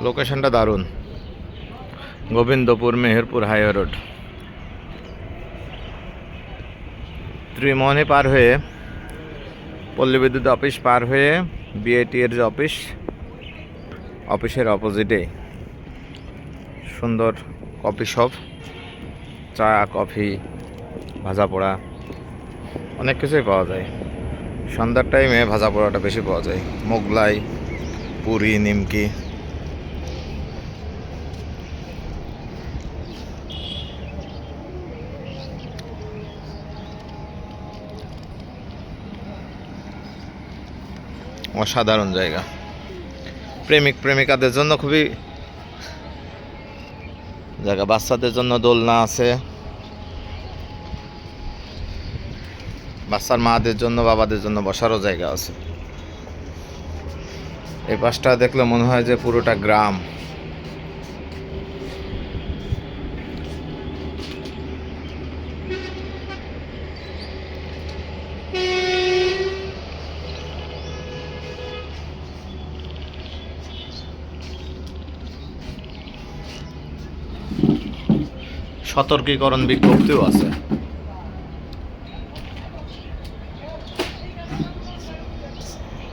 লোকেশনটা দারুণ। Gobindapur Meherpur highway road. Trimohini পার হয়ে, পল্লী বিদ্যুৎ অফিস পার হয়ে বিআইটি এর যে অফিসের অপোজিটে সুন্দর কফি শপ, চা কফি ভাজা পোড়া অনেক কিছুই পাওয়া যায়। সন্ধ্যার টাইমে ভাজা পোড়াটা বেশি পাওয়া যায়। মোগলাই, পুরি, নিমকি। অসাধারণ জায়গা, প্রেমিক প্রেমিকাদের জন্য খুবই জায়গা। বাচ্চাদের জন্য দোলনা আছে, বাচ্চার মাদের জন্য বাবাদের জন্য বসারও জায়গা আছে। এই পাশটা দেখলে মনে হয় যে পুরোটা গ্রাম। সতর্কীকরণ বিজ্ঞপ্তিও আছে।